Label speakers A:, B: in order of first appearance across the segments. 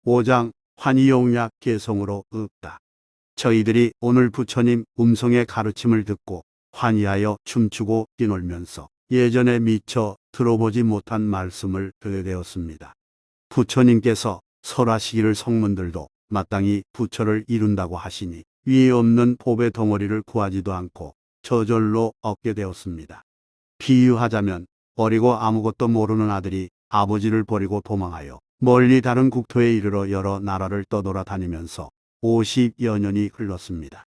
A: 5장 환희용약 개성으로 읊다. 저희들이 오늘 부처님 음성의 가르침을 듣고 환희하여 춤추고 뛰놀면서 예전에 미처 들어보지 못한 말씀을 듣게 되었습니다. 부처님께서 설하시기를 성문들도 마땅히 부처를 이룬다고 하시니 위에 없는 법의 덩어리를 구하지도 않고 저절로 얻게 되었습니다. 비유하자면 어리고 아무것도 모르는 아들이 아버지를 버리고 도망하여 멀리 다른 국토에 이르러 여러 나라를 떠돌아다니면서 50여 년이 흘렀습니다.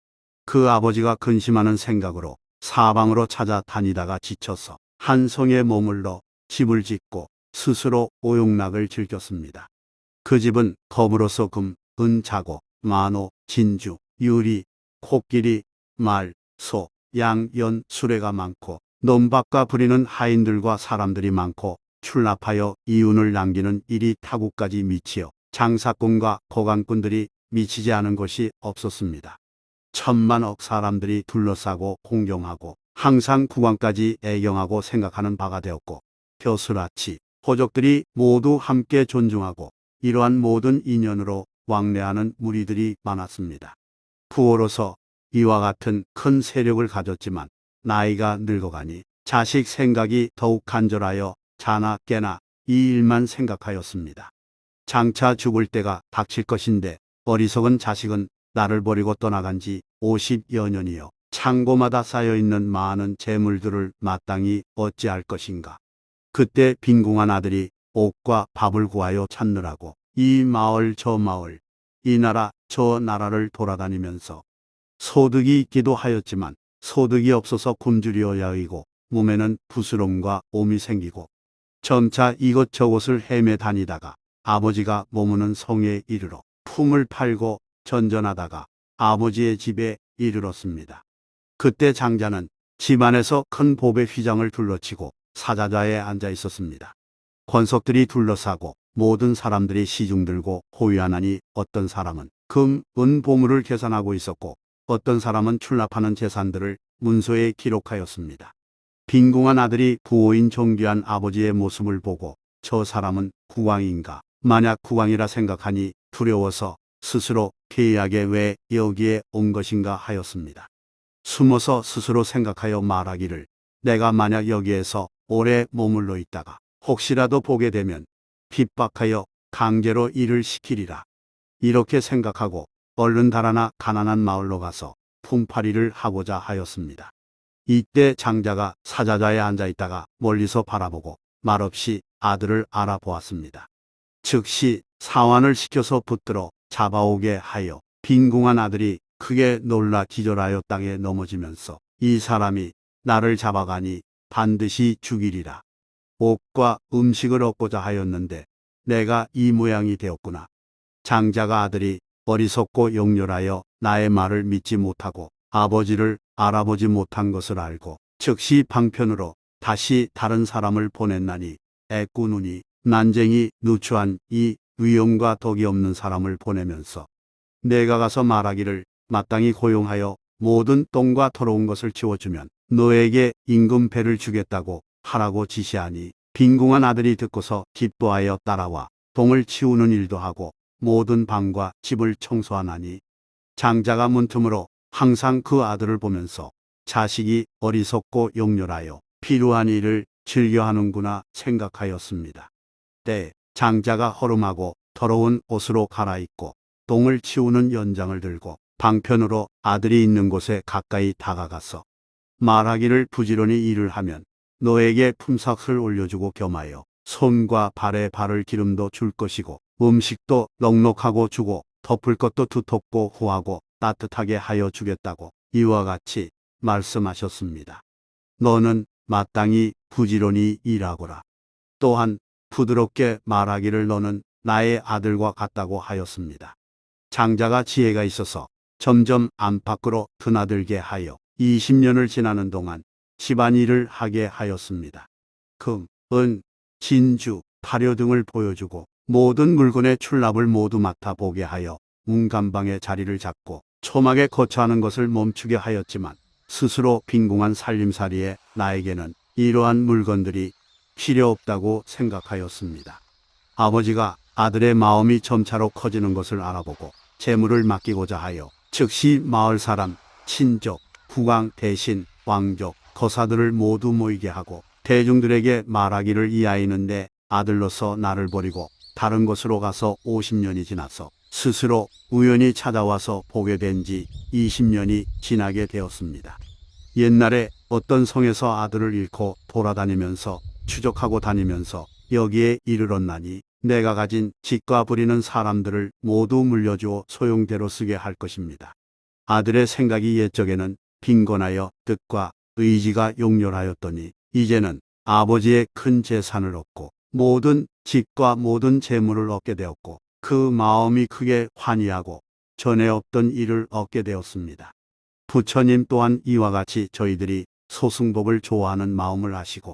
A: 그 아버지가 근심하는 생각으로 사방으로 찾아다니다가 지쳐서 한 성에 머물러 집을 짓고 스스로 오용락을 즐겼습니다. 그 집은 검으로서 금, 은, 자고, 만호, 진주, 유리, 코끼리, 말, 소, 양, 연, 수레가 많고 논밭과 부리는 하인들과 사람들이 많고 출납하여 이윤을 남기는 일이 타국까지 미치어 장사꾼과 거간꾼들이 미치지 않은 것이 없었습니다. 천만억 사람들이 둘러싸고 공경하고 항상 국왕까지 애경하고 생각하는 바가 되었고 벼슬아치 호족들이 모두 함께 존중하고 이러한 모든 인연으로 왕래하는 무리들이 많았습니다. 부호로서 이와 같은 큰 세력을 가졌지만 나이가 늙어가니 자식 생각이 더욱 간절하여 자나 깨나 이 일만 생각하였습니다. 장차 죽을 때가 닥칠 것인데 어리석은 자식은 나를 버리고 떠나간 지 50여 년이요. 창고마다 쌓여있는 많은 재물들을 마땅히 어찌할 것인가. 그때 빈궁한 아들이 옷과 밥을 구하여 찾느라고 이 마을 저 마을, 이 나라 저 나라를 돌아다니면서 소득이 있기도 하였지만 소득이 없어서 굶주려 야이고 몸에는 부스럼과 옴이 생기고 점차 이것저것을 헤매 다니다가 아버지가 머무는 성에 이르러 품을 팔고 전전하다가 아버지의 집에 이르렀습니다. 그때 장자는 집안에서 큰 보배 휘장을 둘러치고 사자좌에 앉아 있었습니다. 권석들이 둘러싸고 모든 사람들이 시중 들고 호위하나니 어떤 사람은 금, 은, 보물을 계산하고 있었고 어떤 사람은 출납하는 재산들을 문서에 기록하였습니다. 빈궁한 아들이 부호인 존귀한 아버지의 모습을 보고 저 사람은 국왕인가? 만약 국왕이라 생각하니 두려워서 스스로 괴이하게 왜 여기에 온 것인가 하였습니다. 숨어서 스스로 생각하여 말하기를 내가 만약 여기에서 오래 머물러 있다가 혹시라도 보게 되면 핍박하여 강제로 일을 시키리라. 이렇게 생각하고 얼른 달아나 가난한 마을로 가서 품팔이를 하고자 하였습니다. 이때 장자가 사자좌에 앉아 있다가 멀리서 바라보고 말없이 아들을 알아보았습니다. 즉시 사환을 시켜서 붙들어 잡아오게 하여 빈궁한 아들이 크게 놀라 기절하여 땅에 넘어지면서 이 사람이 나를 잡아가니 반드시 죽이리라. 옷과 음식을 얻고자 하였는데 내가 이 모양이 되었구나. 장자가 아들이 어리석고 용렬하여 나의 말을 믿지 못하고 아버지를 알아보지 못한 것을 알고 즉시 방편으로 다시 다른 사람을 보냈나니 애꾸누니 난쟁이 누추한 이 위엄과 덕이 없는 사람을 보내면서 내가 가서 말하기를 마땅히 고용하여 모든 똥과 더러운 것을 치워주면 너에게 임금배를 주겠다고 하라고 지시하니 빈궁한 아들이 듣고서 기뻐하여 따라와 동을 치우는 일도 하고 모든 방과 집을 청소하나니 장자가 문틈으로 항상 그 아들을 보면서 자식이 어리석고 용렬하여 필요한 일을 즐겨하는구나 생각하였습니다. 때 장자가 허름하고 더러운 옷으로 갈아입고 똥을 치우는 연장을 들고 방편으로 아들이 있는 곳에 가까이 다가가서 말하기를 부지런히 일을 하면 너에게 품삯을 올려주고 겸하여 손과 발에 바를 기름도 줄 것이고 음식도 넉넉하고 주고 덮을 것도 두텁고 후하고 따뜻하게 하여 주겠다고 이와 같이 말씀하셨습니다. 너는 마땅히 부지런히 일하거라. 또한 부드럽게 말하기를 너는 나의 아들과 같다고 하였습니다. 장자가 지혜가 있어서 점점 안팎으로 드나들게 하여 20년을 지나는 동안 집안일을 하게 하였습니다. 금, 은, 진주, 파료 등을 보여주고 모든 물건의 출납을 모두 맡아보게 하여 문간방의 자리를 잡고 초막에 거처하는 것을 멈추게 하였지만 스스로 빈궁한 살림살이에 나에게는 이러한 물건들이 필요 없다고 생각하였습니다. 아버지가 아들의 마음이 점차로 커지는 것을 알아보고 재물을 맡기고자 하여 즉시 마을 사람, 친족, 국왕 대신, 왕족, 거사들을 모두 모이게 하고 대중들에게 말하기를 이 아이는 내 아들로서 나를 버리고 다른 곳으로 가서 50년이 지나서 스스로 우연히 찾아와서 보게 된 지 20년이 지나게 되었습니다. 옛날에 어떤 성에서 아들을 잃고 돌아다니면서 추적하고 다니면서 여기에 이르렀나니 내가 가진 집과 부리는 사람들을 모두 물려주어 소용대로 쓰게 할 것입니다. 아들의 생각이 옛적에는 빈곤하여 뜻과 의지가 용렬하였더니 이제는 아버지의 큰 재산을 얻고 모든 집과 모든 재물을 얻게 되었고 그 마음이 크게 환희하고 전에 없던 일을 얻게 되었습니다. 부처님 또한 이와 같이 저희들이 소승복을 좋아하는 마음을 아시고